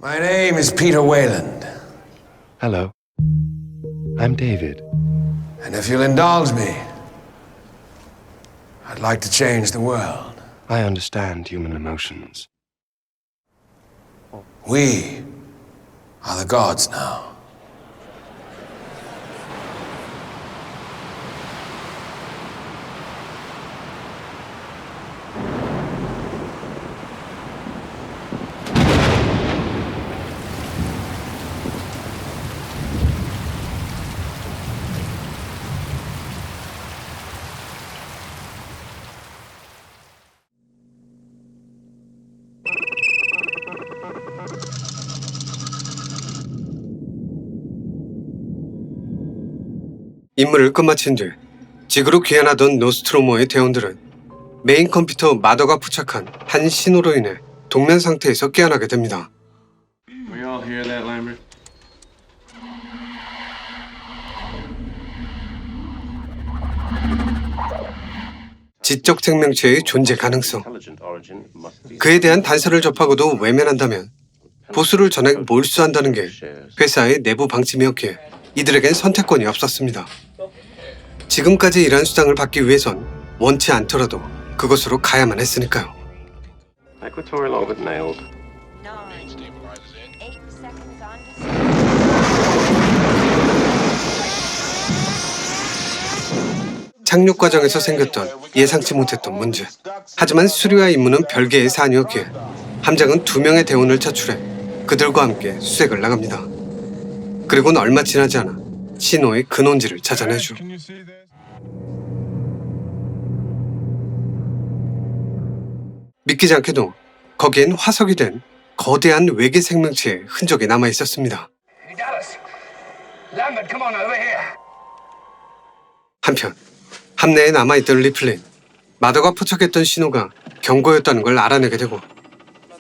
My name is Peter Wayland, Hello. I'm David. and if you'll indulge me, I'd like to change the world. I understand human emotions. We are the gods now. 임무를 끝마친 뒤 지구로 귀환하던 노스트로모의 대원들은 메인 컴퓨터 마더가 부착한 한 신호로 인해 동면 상태에서 깨어나게 됩니다. We all hear that, Lambert? 지적 생명체의 존재 가능성, Intelligent origin must be 그에 대한 단서를 접하고도 외면한다면 보수를 전액 몰수한다는 게 회사의 내부 방침이었기에 이들에겐 선택권이 없었습니다. 지금까지 일한 수당을 받기 위해선 원치 않더라도 그곳으로 가야만 했으니까요. equatorial orbit nailed. 9, 8 seconds on 착륙 과정에서 생겼던 예상치 못했던 문제. 하지만 수리와 임무는 별개의 사안이었기에 함장은 2명의 대원을 차출해 그들과 함께 수색을 나갑니다. 그리고는 얼마 지나지 않아 신호의 근원지를 찾아내죠. 믿기지 않게도 거기엔 화석이 된 거대한 외계 생명체의 흔적이 남아 있었습니다. 한편 함내에 남아있던 리플린, 마더가 포착했던 신호가 경고였다는 걸 알아내게 되고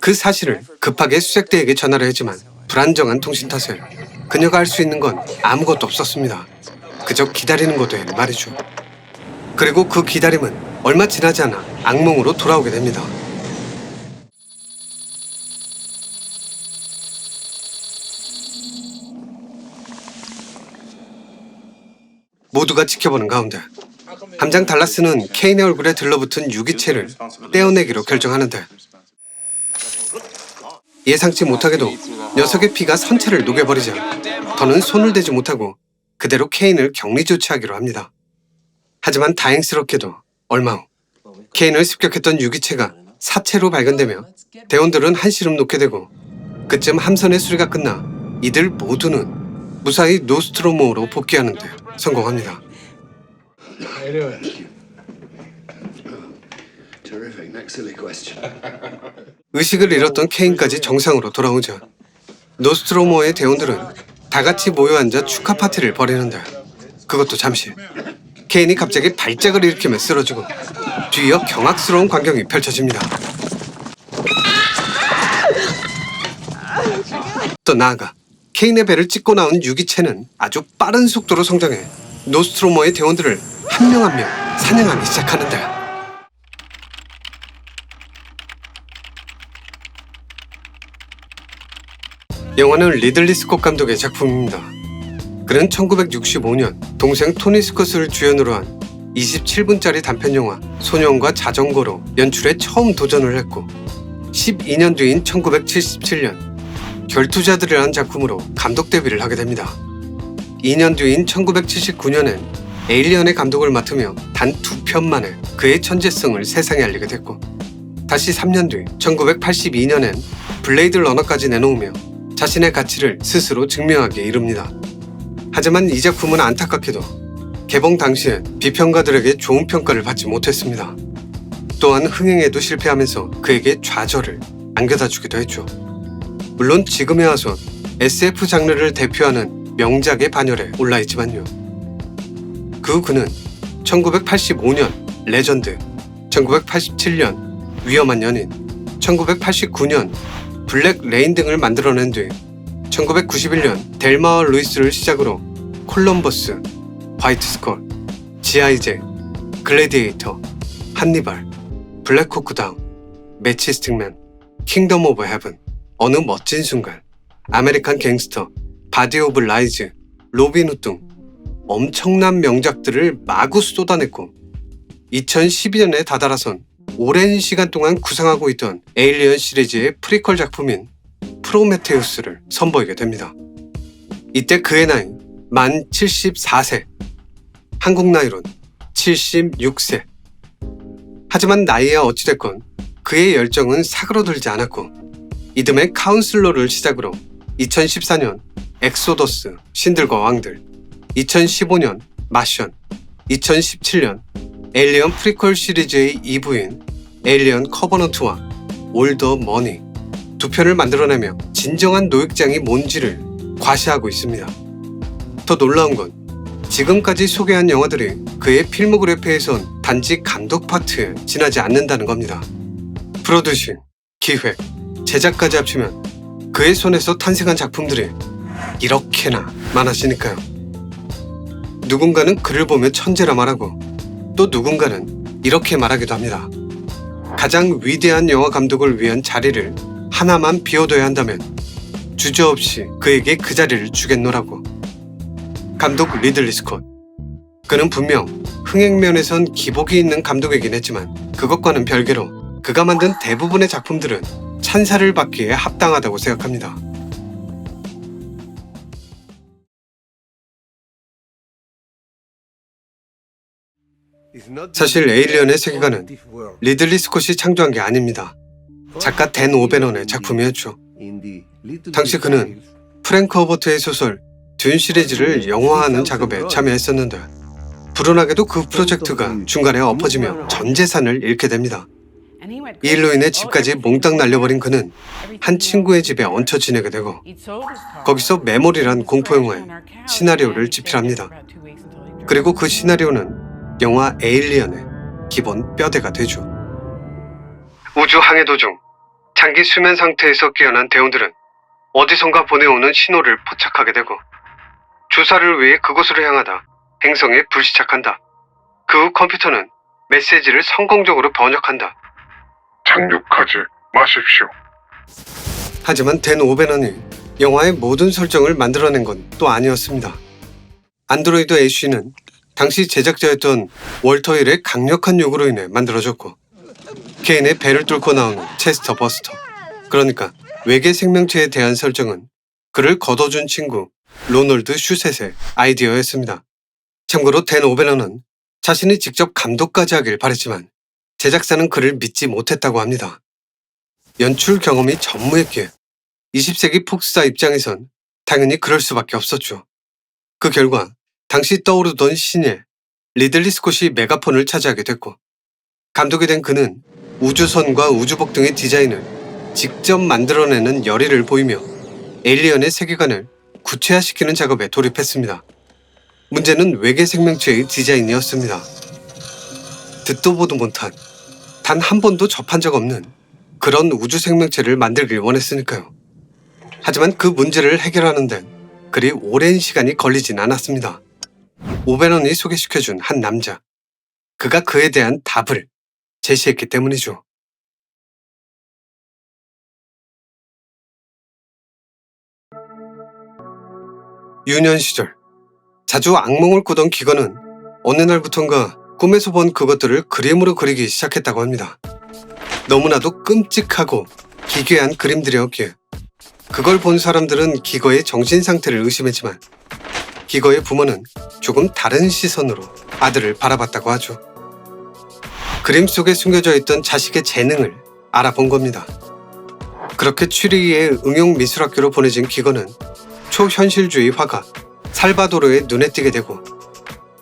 그 사실을 급하게 수색대에게 전화를 했지만 불안정한 통신 탓에 그녀가 할 수 있는 건 아무것도 없었습니다. 그저 기다리는 것도 말이죠. 그리고 그 기다림은 얼마 지나지 않아 악몽으로 돌아오게 됩니다. 모두가 지켜보는 가운데 함장 달라스는 케인의 얼굴에 들러붙은 유기체를 떼어내기로 결정하는데 예상치 못하게도 녀석의 피가 선체를 녹여버리자 더는 손을 대지 못하고 그대로 케인을 격리 조치하기로 합니다. 하지만 다행스럽게도 얼마 후 케인을 습격했던 유기체가 사체로 발견되며 대원들은 한시름 놓게 되고 그쯤 함선의 수리가 끝나 이들 모두는 무사히 노스트로모로 복귀하는 데 성공합니다. How you doing? Terrific. Next silly question. 의식을 잃었던 케인까지 정상으로 돌아오자 노스트로모의 대원들은 다 같이 모여 앉아 축하 파티를 벌이는데 그것도 잠시 케인이 갑자기 발작을 일으키며 쓰러지고 뒤이어 경악스러운 광경이 펼쳐집니다. 또 나아가 케인의 배를 찢고 나온 유기체는 아주 빠른 속도로 성장해 노스트로모의 대원들을 한 명 한 명 사냥하기 시작하는데 영화는 리들리 스콧 감독의 작품입니다. 그는 1965년 동생 토니 스콧을 주연으로 한 27분짜리 단편영화 소년과 자전거로 연출에 처음 도전을 했고 12년 뒤인 1977년 결투자들이라는 작품으로 감독 데뷔를 하게 됩니다. 2년 뒤인 1979년엔 에일리언의 감독을 맡으며 단 2편 만에 그의 천재성을 세상에 알리게 됐고 다시 3년 뒤 1982년엔 블레이드 러너까지 내놓으며 자신의 가치를 스스로 증명하기에 이릅니다. 하지만 이 작품은 안타깝게도 개봉 당시에 비평가들에게 좋은 평가를 받지 못했습니다. 또한 흥행에도 실패하면서 그에게 좌절을 안겨다 주기도 했죠. 물론 지금에 와서 SF 장르를 대표하는 명작의 반열에 올라있지만요. 그는 1985년 레전드, 1987년 위험한 연인, 1989년 블랙 레인 등을 만들어낸 뒤 1991년 델마와 루이스를 시작으로 콜럼버스, 화이트 스콜, G.I. 잭, 글래디에이터, 한니발, 블랙호크 다운, 매치 스틱맨, 킹덤 오브 헤븐 어느 멋진 순간 아메리칸 갱스터, 바디 오브 라이즈, 로빈 훗 등 엄청난 명작들을 마구 쏟아냈고 2012년에 다다라선 오랜 시간 동안 구상하고 있던 에일리언 시리즈의 프리퀄 작품인 프로메테우스를 선보이게 됩니다. 이때 그의 나이 만 74세, 한국 나이론 76세. 하지만 나이야 어찌됐건 그의 열정은 사그러들지 않았고 이듬해 카운슬러를 시작으로 2014년 엑소더스, 신들과 왕들, 2015년 마션, 2017년 에일리언 프리퀄 시리즈의 2부인 에일리언 커버넌트와 올더 머니 두 편을 만들어내며 진정한 노획장이 뭔지를 과시하고 있습니다. 더 놀라운 건 지금까지 소개한 영화들이 그의 필모그래피에선 단지 감독 파트에 지나지 않는다는 겁니다. 프로듀싱, 기획, 제작까지 합치면 그의 손에서 탄생한 작품들이 이렇게나 많아지니까요. 누군가는 그를 보며 천재라 말하고 또 누군가는 이렇게 말하기도 합니다. 가장 위대한 영화 감독을 위한 자리를 하나만 비워둬야 한다면 주저없이 그에게 그 자리를 주겠노라고. 감독 리들리 스콧. 그는 분명 흥행면에선 기복이 있는 감독이긴 했지만 그것과는 별개로 그가 만든 대부분의 작품들은 찬사를 받기에 합당하다고 생각합니다. 사실 에일리언의 세계관은 리들리 스콧이 창조한 게 아닙니다. 작가 댄 오베넌의 작품이었죠. 당시 그는 프랭크 허버트의 소설 듄 시리즈를 영화화하는 작업에 참여했었는데 불운하게도 그 프로젝트가 중간에 엎어지며 전 재산을 잃게 됩니다. 이 일로 인해 집까지 몽땅 날려버린 그는 한 친구의 집에 얹혀 지내게 되고 거기서 메모리란 공포영화의 시나리오를 집필합니다. 그리고 그 시나리오는 영화 에일리언의 기본 뼈대가 되죠. 우주 항해 도중 장기 수면 상태에서 깨어난 대원들은 어디선가 보내오는 신호를 포착하게 되고 조사를 위해 그곳으로 향하다 행성에 불시착한다. 그 후 컴퓨터는 메시지를 성공적으로 번역한다. 착륙하지 마십시오. 하지만 댄 오베넌이 영화의 모든 설정을 만들어낸 건 또 아니었습니다. 안드로이드 애쉬는 당시 제작자였던 월터 힐의 강력한 요구로 인해 만들어졌고 케인의 배를 뚫고 나오는 체스터 버스터, 그러니까 외계 생명체에 대한 설정은 그를 거둬준 친구 로널드 슈셋의 아이디어였습니다. 참고로 댄 오베넌은 자신이 직접 감독까지 하길 바랬지만 제작사는 그를 믿지 못했다고 합니다. 연출 경험이 전무했기에 20세기 폭스사 입장에선 당연히 그럴 수밖에 없었죠. 그 결과 당시 떠오르던 신예 리들리 스콧이 메가폰을 차지하게 됐고 감독이 된 그는 우주선과 우주복 등의 디자인을 직접 만들어내는 열의를 보이며 에일리언의 세계관을 구체화시키는 작업에 돌입했습니다. 문제는 외계 생명체의 디자인이었습니다. 듣도 보도 못한, 단 한 번도 접한 적 없는 그런 우주 생명체를 만들길 원했으니까요. 하지만 그 문제를 해결하는 데는 그리 오랜 시간이 걸리진 않았습니다. 오베넌이 소개시켜준 한 남자, 그가 그에 대한 답을 제시했기 때문이죠. 유년 시절 자주 악몽을 꾸던 기건은 어느 날부턴가 꿈에서 본 그것들을 그림으로 그리기 시작했다고 합니다. 너무나도 끔찍하고 기괴한 그림들이었기에 그걸 본 사람들은 기거의 정신 상태를 의심했지만 기거의 부모는 조금 다른 시선으로 아들을 바라봤다고 하죠. 그림 속에 숨겨져 있던 자식의 재능을 알아본 겁니다. 그렇게 취리히의 응용미술학교로 보내진 기거는 초현실주의 화가 살바도르의 눈에 띄게 되고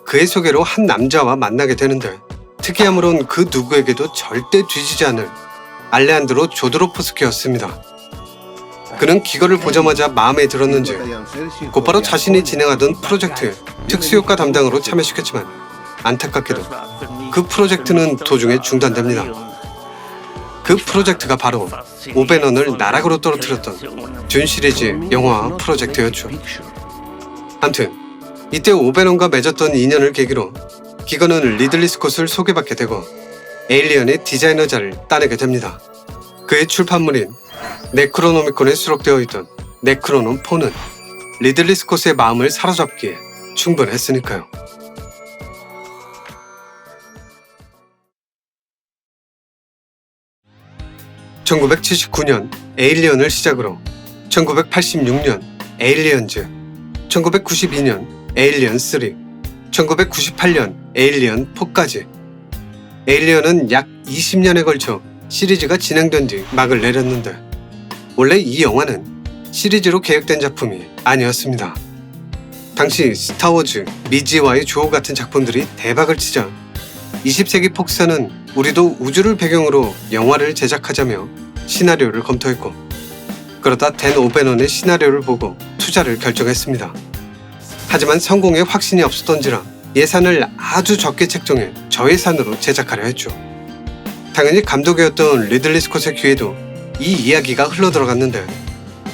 그의 소개로 한 남자와 만나게 되는데 특이함으론 그 누구에게도 절대 뒤지지 않을 알레한드로 조드로프스키였습니다. 그는 기거를 보자마자 마음에 들었는지 곧바로 자신이 진행하던 프로젝트의 특수효과 담당으로 참여시켰지만 안타깝게도 그 프로젝트는 도중에 중단됩니다. 그 프로젝트가 바로 오베넌을 나락으로 떨어뜨렸던 듄 시리즈 영화 프로젝트였죠. 암튼 이때 오베넌과 맺었던 인연을 계기로 기건은 리들리 스콧을 소개받게 되고 에일리언의 디자이너자를 따내게 됩니다. 그의 출판물인 네크로노미콘에 수록되어 있던 네크로놈 4는 리들리 스콧의 마음을 사로잡기에 충분했으니까요. (1979년) 에일리언을 시작으로 1986년 에일리언즈, 1992년 에일리언 3, 1998년 에일리언 4까지 에일리언은 약 20년에 걸쳐 시리즈가 진행된 뒤 막을 내렸는데 원래 이 영화는 시리즈로 계획된 작품이 아니었습니다. 당시 스타워즈, 미지와의 조우 같은 작품들이 대박을 치자 20세기 폭스는 우리도 우주를 배경으로 영화를 제작하자며 시나리오를 검토했고 그러다 댄 오베넌의 시나리오를 보고 투자를 결정했습니다. 하지만 성공에 확신이 없었던지라 예산을 아주 적게 책정해 저예산으로 제작하려 했죠. 당연히 감독이었던 리들리 스콧의 귀에도 이 이야기가 흘러들어갔는데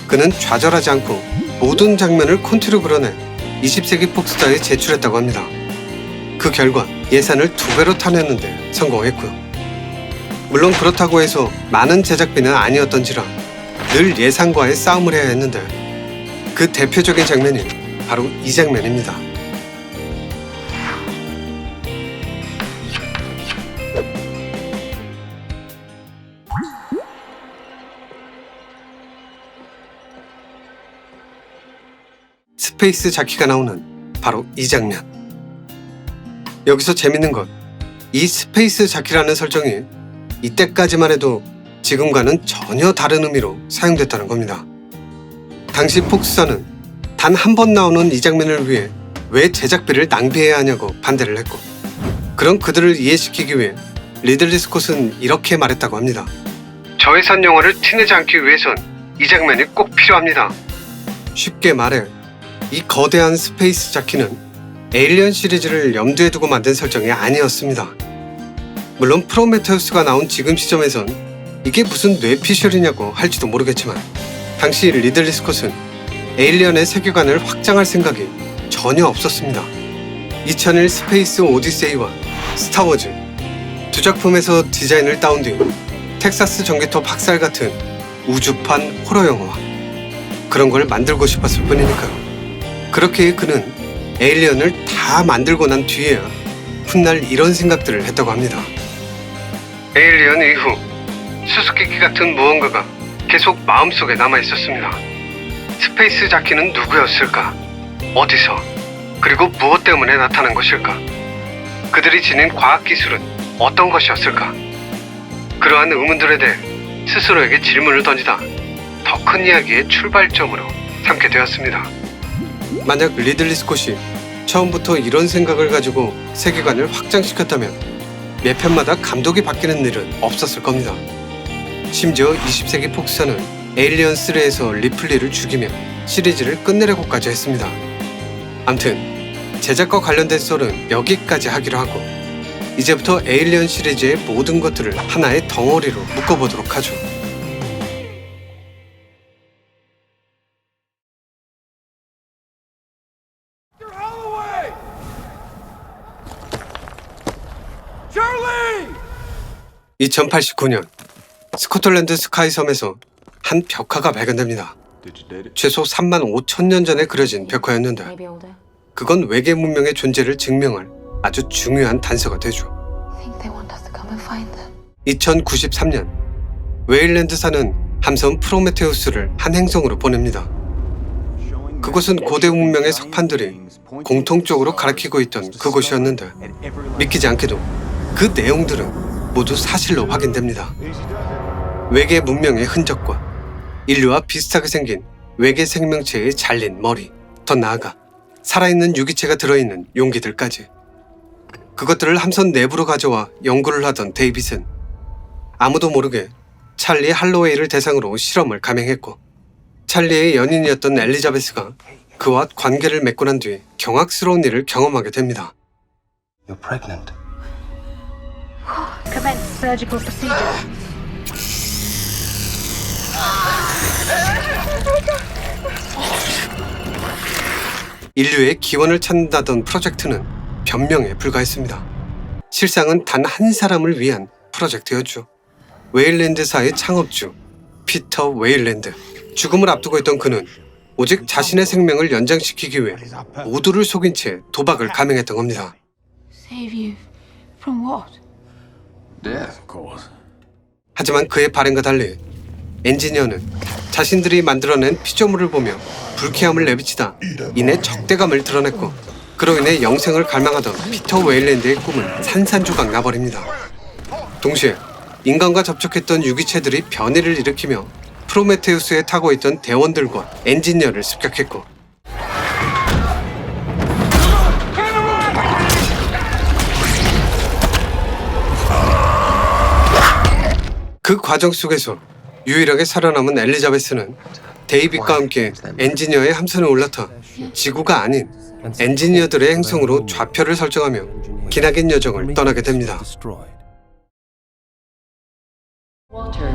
그는 좌절하지 않고 모든 장면을 콘티로 그려내 20세기 폭스타에 제출했다고 합니다. 그 결과 예산을 2배로 타냈는데 성공했고요. 물론 그렇다고 해서 많은 제작비는 아니었던지라 늘 예산과의 싸움을 해야 했는데 그 대표적인 장면이 바로 이 장면입니다. 스페이스 자키가 나오는 바로 이 장면. 여기서 재밌는 건 이 스페이스 자키라는 설정이 이때까지만 해도 지금과는 전혀 다른 의미로 사용됐다는 겁니다. 당시 폭스사는 단 한 번 나오는 이 장면을 위해 왜 제작비를 낭비해야 하냐고 반대를 했고 그런 그들을 이해시키기 위해 리들리 스콧은 이렇게 말했다고 합니다. 저예산 영화를 티내지 않기 위해선 이 장면이 꼭 필요합니다. 쉽게 말해 이 거대한 스페이스 자키는 에일리언 시리즈를 염두에 두고 만든 설정이 아니었습니다. 물론 프로메테우스가 나온 지금 시점에선 이게 무슨 뇌피셜이냐고 할지도 모르겠지만 당시 리들리 스콧은 에일리언의 세계관을 확장할 생각이 전혀 없었습니다. 2001 스페이스 오디세이와 스타워즈 두 작품에서 디자인을 따온 뒤 텍사스 전기톱 학살 같은 우주판 호러 영화와 그런 걸 만들고 싶었을 뿐이니까요. 그렇게 그는 에일리언을 다 만들고 난 뒤에야 훗날 이런 생각들을 했다고 합니다. 에일리언 이후 수수께끼 같은 무언가가 계속 마음속에 남아있었습니다. 스페이스 자키는 누구였을까? 어디서? 그리고 무엇 때문에 나타난 것일까? 그들이 지닌 과학기술은 어떤 것이었을까? 그러한 의문들에 대해 스스로에게 질문을 던지다 더 큰 이야기의 출발점으로 삼게 되었습니다. 만약 리들리 스콧이 처음부터 이런 생각을 가지고 세계관을 확장시켰다면 매 편마다 감독이 바뀌는 일은 없었을 겁니다. 심지어 20세기 폭스사는 에일리언 3에서 리플리를 죽이며 시리즈를 끝내려고까지 했습니다. 암튼 제작과 관련된 썰은 여기까지 하기로 하고 이제부터 에일리언 시리즈의 모든 것들을 하나의 덩어리로 묶어보도록 하죠. Holloway! Charlie! 2089년 스코틀랜드 스카이 섬에서 한 벽화가 발견됩니다. 최소 35,000년 전에 그려진 벽화였는데 Maybe older. 그건 외계 문명의 존재를 증명할 아주 중요한 단서가 되죠. Think they want us to come and find them. 2093년 웨일랜드사는 함선 프로메테우스를 한 행성으로 보냅니다. 그곳은 고대 문명의 석판들이 공통적으로 가리키고 있던 그곳이었는데 믿기지 않게도 그 내용들은 모두 사실로 확인됩니다. 외계 문명의 흔적과 인류와 비슷하게 생긴 외계 생명체의 잘린 머리, 더 나아가 살아있는 유기체가 들어있는 용기들까지 그것들을 함선 내부로 가져와 연구를 하던 데이빗은 아무도 모르게 찰리 할로웨이를 대상으로 실험을 감행했고 찰리의 연인이었던 엘리자베스가 그와 관계를 맺고 난 뒤 경악스러운 일을 경험하게 됩니다. You're pregnant. Commence surgical procedure. 인류의 기원을 찾는다던 프로젝트는 변명에 불과했습니다. 실상은 단 한 사람을 위한 프로젝트였죠. 웨일랜드사의 창업주 피터 웨일랜드. 죽음을 앞두고 있던 그는 오직 자신의 생명을 연장시키기 위해 모두를 속인 채 도박을 감행했던 겁니다. Save you from what? Death, of course. 하지만 그의 발행과 달리 엔지니어는 자신들이 만들어낸 피조물을 보며 불쾌함을 내비치다 이내 적대감을 드러냈고, 그로 인해 영생을 갈망하던 피터 웨일랜드의 꿈은 산산조각 나버립니다. 동시에 인간과 접촉했던 유기체들이 변이를 일으키며 프로메테우스에 타고 있던 대원들과 엔지니어를 습격했고, 그 과정 속에서 유일하게 살아남은 엘리자베스는 데이빗과 함께 엔지니어의 함선에 올라타 지구가 아닌 엔지니어들의 행성으로 좌표를 설정하며 기나긴 여정을 떠나게 됩니다. Walter,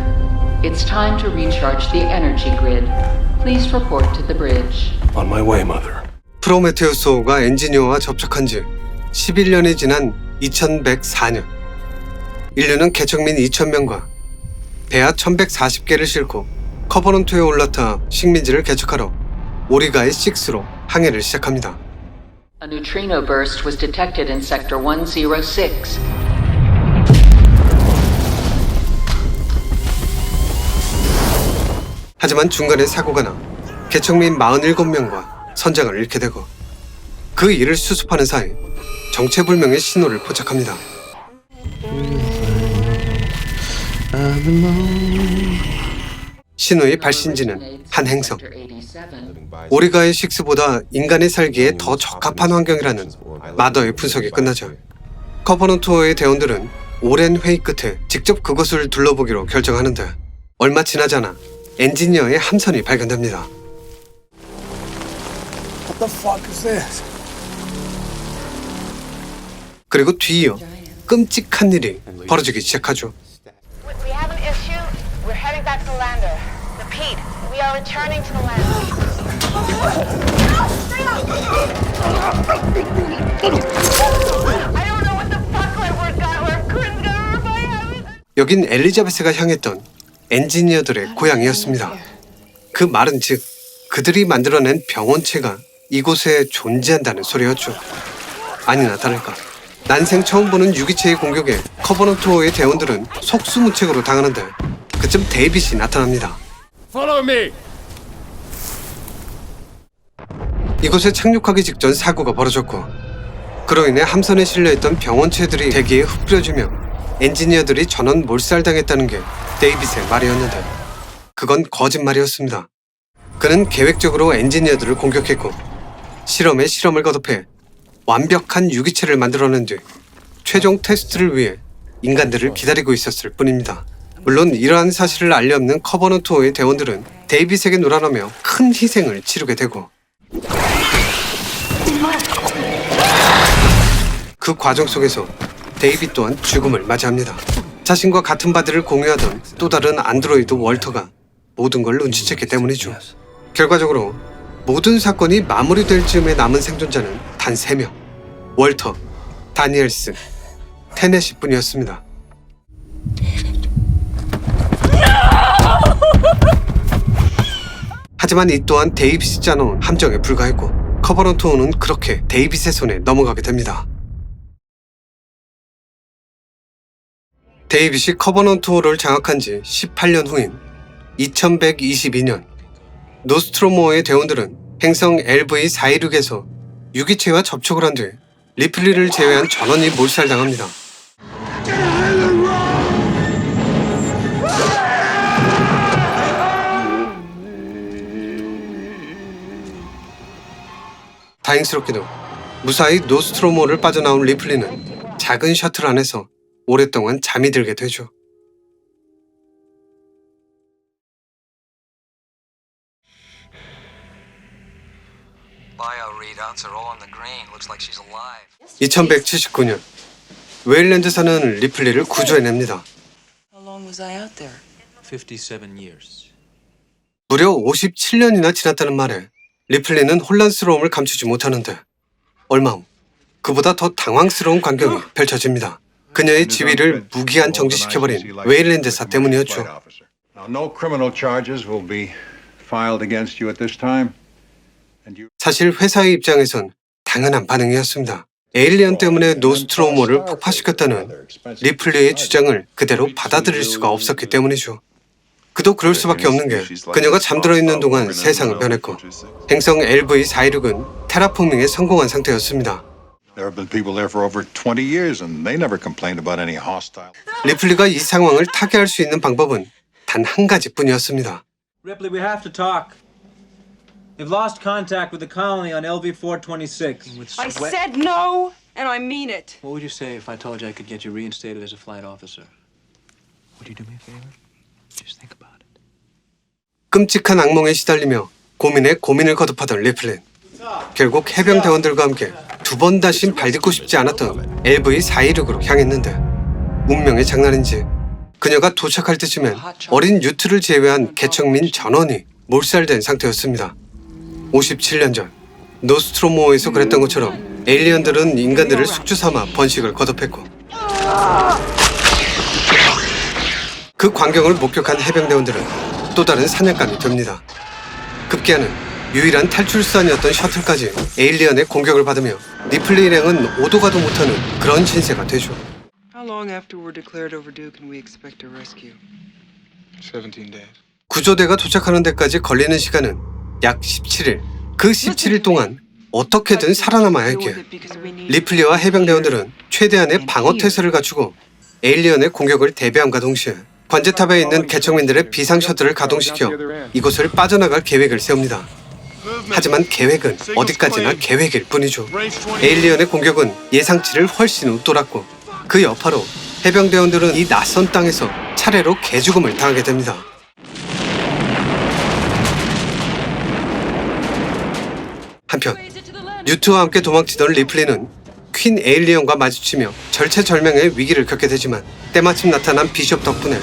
it's time to recharge the energy grid. Please report to the bridge. On my way, Mother. 프로메테우스호가 엔지니어와 접촉한 지 11년이 지난 2104년, 인류는 개척민 2000명과 배아 1140개를 싣고 커버넌트에 올라타 식민지를 개척하러 오리가의 6로 항해를 시작합니다. A neutrino burst was detected in Sector 106. 하지만 중간에 사고가 나 개척민 47명과 선장을 잃게 되고, 그 일을 수습하는 사이 정체불명의 신호를 포착합니다. 신호의 발신지는 한 행성. 오리가의 6보다 인간이 살기에 더 적합한 환경이라는 마더의 분석이 끝나죠. 커버넌트호의 대원들은 오랜 회의 끝에 직접 그것을 둘러보기로 결정하는데, 얼마 지나지 않아 엔지니어의 함선이 발견됩니다. What the fuck is this? 그리고 뒤이어 끔찍한 일이 벌어지기 시작하죠. We have an issue. We're heading back to Lander. Repeat, we are returning to the Lander. I don't know what the fuck we're couldn't go. 여긴 엘리자베스가 향했던 엔지니어들의 고향이었습니다. 그 말은 즉 그들이 만들어낸 병원체가 이곳에 존재한다는 소리였죠. 아니나 다를까, 난생 처음 보는 유기체의 공격에 커버넌트호의 대원들은 속수무책으로 당하는데, 그쯤 데이빗이 나타납니다. Follow me. 이곳에 착륙하기 직전 사고가 벌어졌고, 그로 인해 함선에 실려있던 병원체들이 대기에 흩뿌려지며 엔지니어들이 전원 몰살당했다는 게 데이빗의 말이었는데, 그건 거짓말이었습니다. 그는 계획적으로 엔지니어들을 공격했고 실험에 실험을 거듭해 완벽한 유기체를 만들어낸 뒤 최종 테스트를 위해 인간들을 기다리고 있었을 뿐입니다. 물론 이러한 사실을 알리 없는 커버넌트호의 대원들은 데이빗에게 놀아나며 큰 희생을 치르게 되고, 그 과정 속에서 데이빗 또한 죽음을 맞이합니다. 자신과 같은 바디를 공유하던 또 다른 안드로이드 월터가 모든 걸 눈치챘기 때문이죠. 결과적으로 모든 사건이 마무리될 즈음에 남은 생존자는 단 3명. 월터, 다니엘슨, 테넷이 뿐이었습니다. 하지만 이 또한 데이빗이 짜놓은 함정에 불과했고, 커버넌트호는 그렇게 데이빗의 손에 넘어가게 됩니다. 데이빗이 커버넌트호를 장악한 지 18년 후인 2122년, 노스트로모의 대원들은 행성 LV-416에서 유기체와 접촉을 한 뒤 리플리를 제외한 전원이 몰살당합니다. 다행스럽게도 무사히 노스트로모를 빠져나온 리플리는 작은 셔틀 안에서 오랫동안 잠이 들게 되죠. Bio readouts are all on the green. Looks like she's alive. 2179년 웨일랜드사는 리플리를 구조해냅니다. How long was I out there? 57 years. 무려 57년이나 지났다는 말에 리플리는 혼란스러움을 감추지 못하는데, 얼마 후 그보다 더 당황스러운 광경이 펼쳐집니다. 그녀의 지위를 무기한 정지시켜버린 웨일랜드사 때문이었죠. Now, no criminal charges will be filed against you at this time. 사실 회사의 입장에선 당연한 반응이었습니다. 에일리언 때문에 노스트로모를 폭파시켰다는 리플리의 주장을 그대로 받아들일 수가 없었기 때문이죠. 그도 그럴 수밖에 없는 게 그녀가 잠들어 있는 동안 세상은 변했고 행성 LV-416은 테라포밍에 성공한 상태였습니다. 리플리가 이 상황을 타개할 수 있는 방법은 단 한 가지뿐이었습니다. Ripley, we have to talk. They've lost contact with the colony on LV-426. I said no, and I mean it. What would you say if I told you I could get you reinstated as a flight officer? Would you do me a favor? Just think about it. 끔찍한 악몽에 시달리며 고민에 고민을 거듭하던 리플린. 결국 해병대원들과 함께 두 번 다신 발딛고 싶지 않았던 LV-416으로 향했는데 운명의 장난인지 그녀가 도착할 때쯤엔 어린 유트를 제외한 개척민 전원이 몰살된 상태였습니다. 57년 전 노스트로모에서 그랬던 것처럼 에일리언들은 인간들을 숙주 삼아 번식을 거듭했고 그 광경을 목격한 해병대원들은 또 다른 사냥감이 됩니다. 급기야는 유일한 탈출수단이었던 셔틀까지 에일리언의 공격을 받으며 리플리 일행은 오도 가도 못하는 그런 신세가 되죠. How long after we're declared overdue can we expect a rescue? 17 days. 구조대가 도착하는 데까지 걸리는 시간은 약 17일. 그 17일 동안 어떻게든 살아남아야 했기에 리플리와 해병대원들은 최대한의 방어태세를 갖추고 에일리언의 공격을 대비함과 동시에 관제탑에 있는 개척민들의 비상 셔틀을 가동시켜 이곳을 빠져나갈 계획을 세웁니다. 하지만 계획은 어디까지나 계획일 뿐이죠. 에일리언의 공격은 예상치를 훨씬 웃돌았고 그 여파로 해병대원들은 이 낯선 땅에서 차례로 개죽음을 당하게 됩니다. 한편 유트와 함께 도망치던 리플리는 퀸 에일리언과 마주치며 절체절명의 위기를 겪게 되지만 때마침 나타난 비숍 덕분에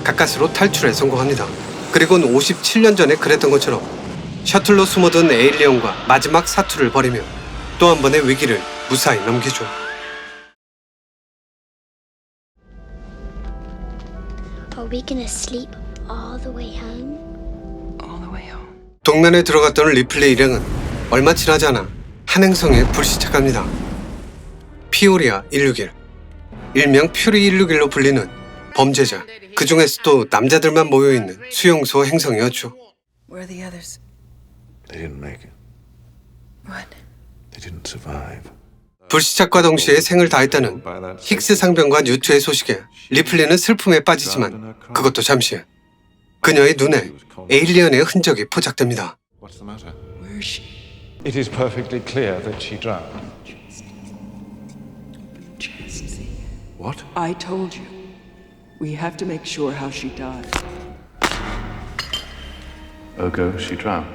가까스로 탈출에 성공합니다. 그리고는 57년 전에 그랬던 것처럼 셔틀로 숨어든 에일리언과 마지막 사투를 벌이며 또 한 번의 위기를 무사히 넘기죠. Are we gonna sleep all the way home? All the way home. 동면에 들어갔던 리플리 일행은 얼마 지나지 않아 한 행성에 불시착합니다. 피오리아 161, 일명 퓨리 161로 불리는 범죄자, 그 중에서도 남자들만 모여있는 수용소 행성이었죠. Where are the others? They didn't make it. What? They didn't survive. 불시착과 동시에 생을 다했다는 힉스 상병과 뉴트의 소식에 리플리는 슬픔에 빠지지만 그것도 잠시. 그녀의 눈에 에일리언의 흔적이 포착됩니다. What's the matter? Where is she? It is perfectly clear that she drowned. What? I told you. We have to make sure how she died. Ergo, she drowned.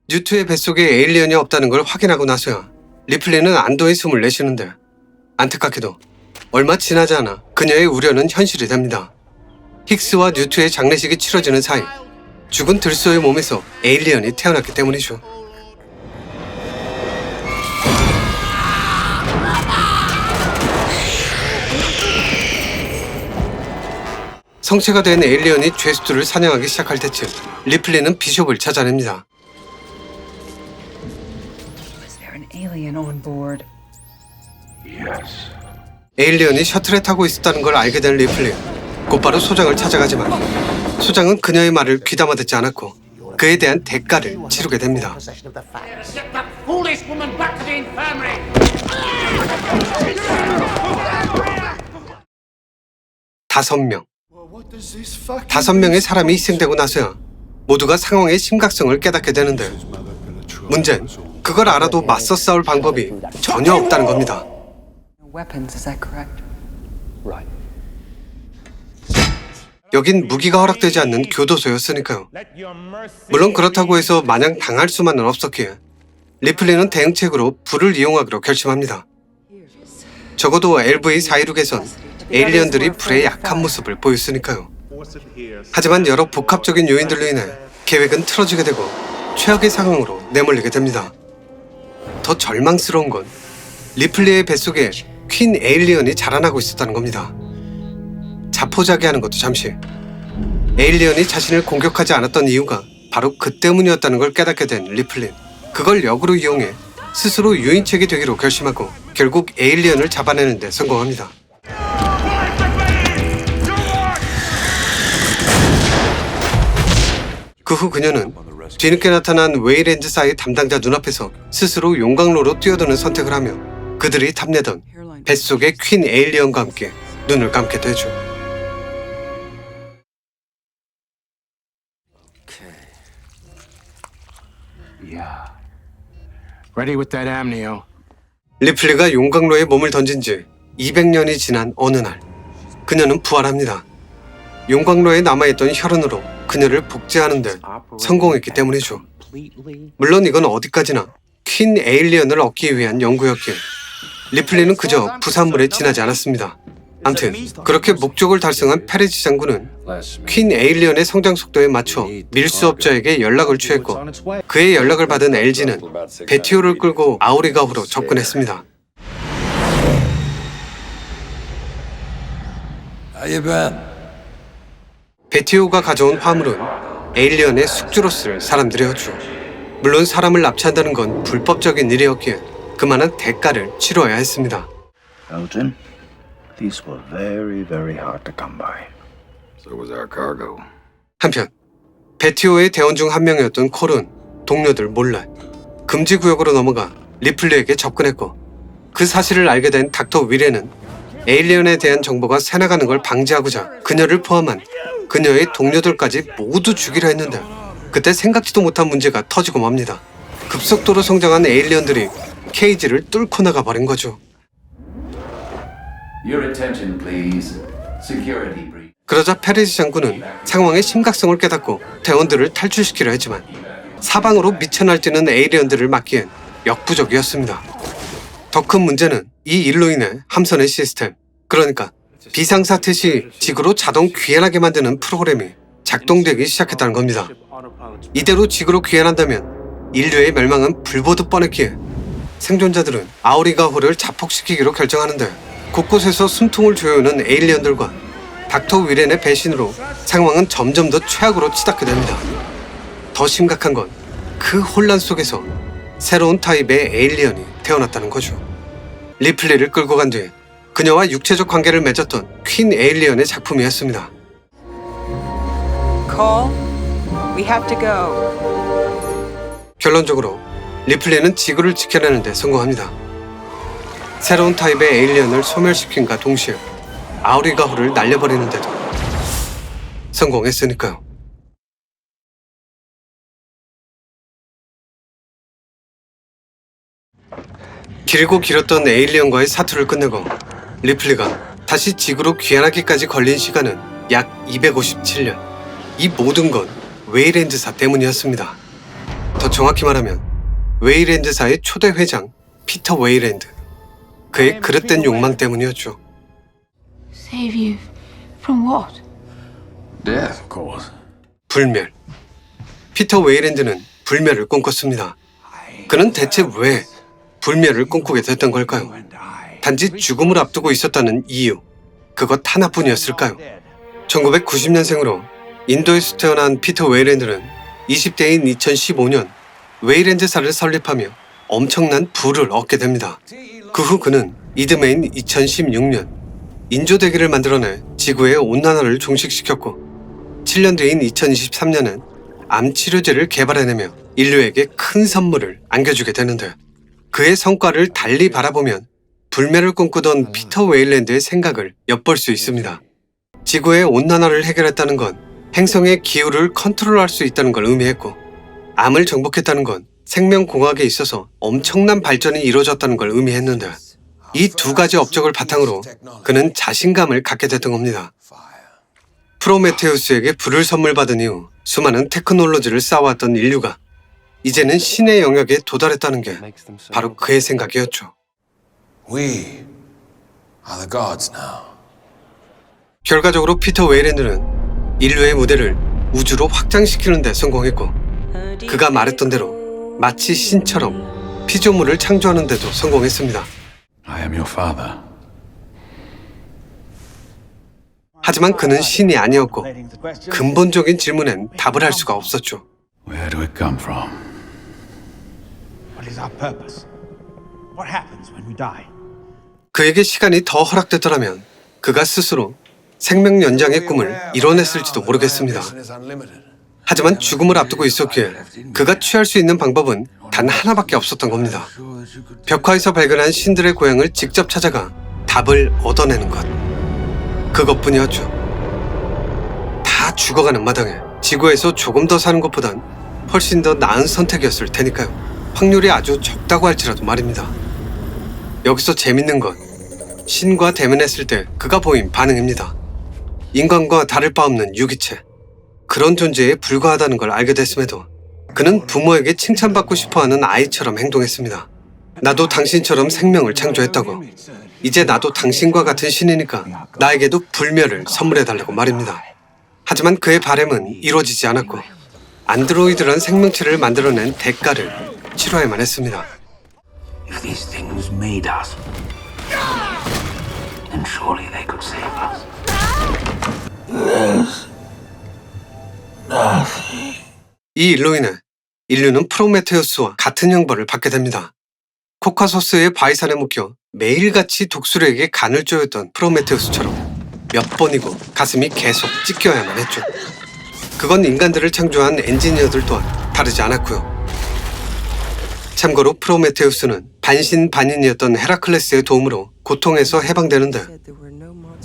뉴트의 뱃속에 에일리언이 없다는 걸 확인하고 나서야 리플리는 안도의 숨을 내쉬는데 안타깝게도 얼마 지나지 않아 그녀의 우려는 현실이 됩니다. 힉스와 뉴트의 장례식이 치러지는 사이 죽은 들소의 몸에서 에일리언이 태어났기 때문이죠. 성체가 된 에일리언이 죄수들을 사냥하기 시작할 때쯤 리플리는 비숍을 찾아냅니다. Was there an alien on board? Yes. 에일리언이 셔틀에 타고 있었다는 걸 알게 된 리플리 곧바로 소장을 찾아가지만 소장은 그녀의 말을 귀담아 듣지 않았고 그에 대한 대가를 치르게 됩니다. 5명. 5명의 사람이 희생되고 나서야 모두가 상황의 심각성을 깨닫게 되는데 문제는 그걸 알아도 맞서 싸울 방법이 전혀 없다는 겁니다. Weapons, is that correct? 여긴 무기가 허락되지 않는 교도소였으니까요. 물론 그렇다고 해서 마냥 당할 수만은 없었기에 리플리는 대응책으로 불을 이용하기로 결심합니다. 적어도 LV-416에선 에일리언들이 불의 약한 모습을 보였으니까요. 하지만 여러 복합적인 요인들로 인해 계획은 틀어지게 되고 최악의 상황으로 내몰리게 됩니다. 더 절망스러운 건 리플리의 뱃속에 퀸 에일리언이 자라나고 있었다는 겁니다. 자포자기하는 것도 잠시. 에일리언이 자신을 공격하지 않았던 이유가 바로 그 때문이었다는 걸 깨닫게 된 리플린. 그걸 역으로 이용해 스스로 유인책이 되기로 결심하고 결국 에일리언을 잡아내는 데 성공합니다. 그 후 그녀는 뒤늦게 나타난 웨이랜드사의 담당자 눈앞에서 스스로 용광로로 뛰어드는 선택을 하며 그들이 탐내던 뱃속의 퀸 에일리언과 함께 눈을 감게 되죠. Yeah. Ready with that amnio. 리플리가 용광로에 몸을 던진 지 200년이 지난 어느 날 그녀는 부활합니다. 용광로에 남아있던 혈흔으로 그녀를 복제하는 데 성공했기 때문이죠. 물론 이건 어디까지나 퀸 에일리언을 얻기 위한 연구였기에 리플리는 그저 부산물에 지나지 않았습니다. 암튼 그렇게 목적을 달성한 페레지 장군은 퀸 에일리언의 성장 속도에 맞춰 밀수업자에게 연락을 취했고 그의 연락을 받은 LG는 베티오를 끌고 아우리가호로 접근했습니다. 베티오가 가져온 화물은 에일리언의 숙주로 쓸 사람들이었죠. 물론 사람을 납치한다는 건 불법적인 일이었기에 그만한 대가를 치러야 했습니다. Elgin, these were very, very hard to come by. So was our cargo. 한편 베티오의 대원 중 한 명이었던 콜은 동료들 몰래 금지 구역으로 넘어가 리플리에게 접근했고 그 사실을 알게 된 닥터 위레는 에일리언에 대한 정보가 새나가는 걸 방지하고자 그녀를 포함한 그녀의 동료들까지 모두 죽이려 했는데 그때 생각지도 못한 문제가 터지고 맙니다. 급속도로 성장한 에일리언들이 케이지를 뚫고 나가 버린 거죠. Your attention, please. Security brief. 그러자 페레지 장군은 상황의 심각성을 깨닫고 대원들을 탈출시키려 했지만 사방으로 미쳐 날뛰는 에일리언들을 막기엔 역부족이었습니다. 더 큰 문제는 이 일로 인해 함선의 시스템, 그러니까 비상사태 시 지구로 자동 귀환하게 만드는 프로그램이 작동되기 시작했다는 겁니다. 이대로 지구로 귀환한다면 인류의 멸망은 불보듯 뻔했기에 생존자들은 아우리가호를 자폭시키기로 결정하는데 곳곳에서 숨통을 조여오는 에일리언들과 닥터 위렌의 배신으로 상황은 점점 더 최악으로 치닫게 됩니다. 더 심각한 건 그 혼란 속에서 새로운 타입의 에일리언이 태어났다는 거죠. 리플리를 끌고 간 뒤 그녀와 육체적 관계를 맺었던 퀸 에일리언의 작품이었습니다. Cole, we have to go. 결론적으로 리플리는 지구를 지켜내는 데 성공합니다. 새로운 타입의 에일리언을 소멸시킨과 동시에 아우리가호를 날려버리는데도 성공했으니까요. 길고 길었던 에일리언과의 사투를 끝내고 리플리가 다시 지구로 귀환하기까지 걸린 시간은 약 257년. 이 모든 건 웨이랜드사 때문이었습니다. 더 정확히 말하면 웨이랜드사의 초대 회장 피터 웨이랜드. 그의 그릇된 욕망 때문이었죠. Save you from what? Death, of course. 불멸. 피터 웨이랜드는 불멸을 꿈꿨습니다. 그는 대체 왜 불멸을 꿈꾸게 됐던 걸까요? 단지 죽음을 앞두고 있었다는 이유, 그것 하나뿐이었을까요? 1990년생으로 인도에서 태어난 피터 웨이랜드는 20대인 2015년 웨이랜드사를 설립하며 엄청난 부를 얻게 됩니다. 그 후 그는 이듬해인 2016년 인조대기를 만들어내 지구의 온난화를 종식시켰고 7년 뒤인 2023년은 암 치료제를 개발해내며 인류에게 큰 선물을 안겨주게 되는데 그의 성과를 달리 바라보면 불멸을 꿈꾸던 피터 웨이랜드의 생각을 엿볼 수 있습니다. 지구의 온난화를 해결했다는 건 행성의 기후를 컨트롤할 수 있다는 걸 의미했고 암을 정복했다는 건 생명공학에 있어서 엄청난 발전이 이루어졌다는 걸 의미했는데 이 두 가지 업적을 바탕으로 그는 자신감을 갖게 됐던 겁니다. 프로메테우스에게 불을 선물 받은 이후 수많은 테크놀로지를 쌓아왔던 인류가 이제는 신의 영역에 도달했다는 게 바로 그의 생각이었죠. We are the gods now. 결과적으로 피터 웨이랜드는 인류의 무대를 우주로 확장시키는 데 성공했고 그가 말했던 대로 마치 신처럼 피조물을 창조하는 데도 성공했습니다. I am your father. 하지만 그는 신이 아니었고 근본적인 질문엔 답을 할 수가 없었죠. Where do it come from? What is our purpose? What happens when we die? 그에게 시간이 더 허락됐더라면 그가 스스로 생명 연장의 꿈을 이뤄냈을지도 모르겠습니다. 하지만 죽음을 앞두고 있었기에 그가 취할 수 있는 방법은 단 하나밖에 없었던 겁니다. 벽화에서 발견한 신들의 고향을 직접 찾아가 답을 얻어내는 것. 그것뿐이었죠. 다 죽어가는 마당에 지구에서 조금 더 사는 것보단 훨씬 더 나은 선택이었을 테니까요. 확률이 아주 적다고 할지라도 말입니다. 여기서 재밌는 건 신과 대면했을 때 그가 보인 반응입니다. 인간과 다를 바 없는 유기체. 그런 존재에 불과하다는 걸 알게 됐음에도 그는 부모에게 칭찬받고 싶어하는 아이처럼 행동했습니다. 나도 당신처럼 생명을 창조했다고. 이제 나도 당신과 같은 신이니까 나에게도 불멸을 선물해달라고 말입니다. 하지만 그의 바람은 이루어지지 않았고 안드로이드란 생명체를 만들어낸 대가를 치러야만 했습니다. If these things made us, then surely they could save us. 이 일로 인해 인류는 프로메테우스와 같은 형벌을 받게 됩니다. 코카소스의 바이산에 묶여 매일같이 독수리에게 간을 쪼였던 프로메테우스처럼 몇 번이고 가슴이 계속 찢겨야만 했죠. 그건 인간들을 창조한 엔지니어들 또한 다르지 않았고요. 참고로 프로메테우스는 반신반인이었던 헤라클레스의 도움으로 고통에서 해방되는데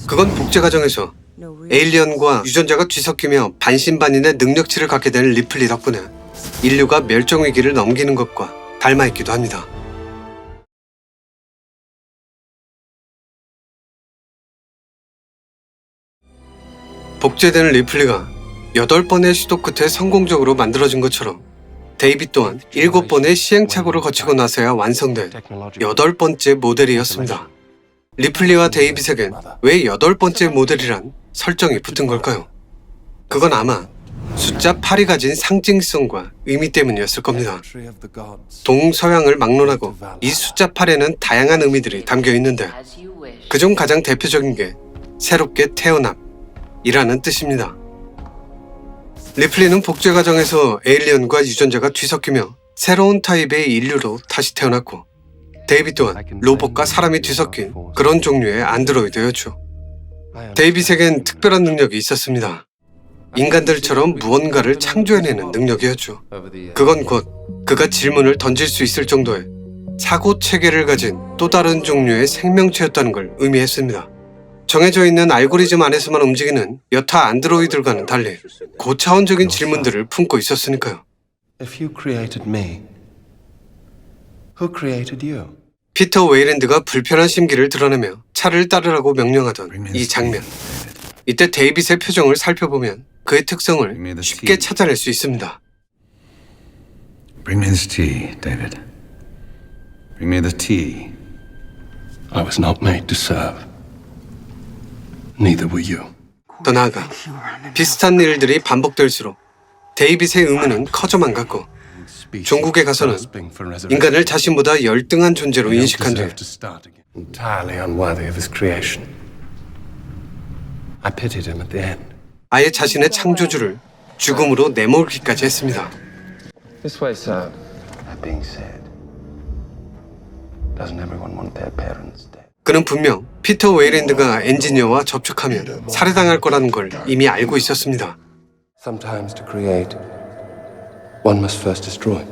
그건 복제 과정에서 에일리언과 유전자가 뒤섞이며 반신반인의 능력치를 갖게 된 리플리 덕분에 인류가 멸종위기를 넘기는 것과 닮아있기도 합니다. 복제된 리플리가 8번의 시도 끝에 성공적으로 만들어진 것처럼 데이빗 또한 7번의 시행착오를 거치고 나서야 완성된 8번째 모델이었습니다. 리플리와 데이빗에겐 왜 8번째 모델이란 설정이 붙은 걸까요? 그건 아마 숫자 8이 가진 상징성과 의미 때문이었을 겁니다. 동서양을 막론하고 이 숫자 8에는 다양한 의미들이 담겨 있는데 그중 가장 대표적인 게 새롭게 태어남이라는 뜻입니다. 리플리는 복제 과정에서 에일리언과 유전자가 뒤섞이며 새로운 타입의 인류로 다시 태어났고 데이빗 또한 로봇과 사람이 뒤섞인 그런 종류의 안드로이드였죠. 데이빗에겐 특별한 능력이 있었습니다. 인간들처럼 무언가를 창조해내는 능력이었죠. 그건 곧 그가 질문을 던질 수 있을 정도의 사고체계를 가진 또 다른 종류의 생명체였다는 걸 의미했습니다. 정해져 있는 알고리즘 안에서만 움직이는 여타 안드로이들과는 달리 고차원적인 질문들을 품고 있었으니까요. If you created me, who created you? 피터 웨이랜드가 불편한 심기를 드러내며 차를 따르라고 명령하던 이 장면. 이때 데이빗의 표정을 살펴보면 그의 특성을 쉽게 찾아낼 수 있습니다. Bring me this tea, David. Bring me the tea. I was not made to serve. Neither were you. 더 나아가 비슷한 일들이 반복될수록 데이빗의 의무는 커져만 갔고 종국에 가서는 인간을 자신보다 열등한 존재로 인식한 뒤 Entirely unworthy of his creation. I pitied him at the end. 아예 자신의 창조주를 죽음으로 내몰기까지 했습니다. This way, sir. That being said, doesn't everyone want their parents dead? 그는 분명 피터 웨이랜드가 엔지니어와 접촉하면 살해당할 거라는 걸 이미 알고 있었습니다. Sometimes to create, one must first destroy.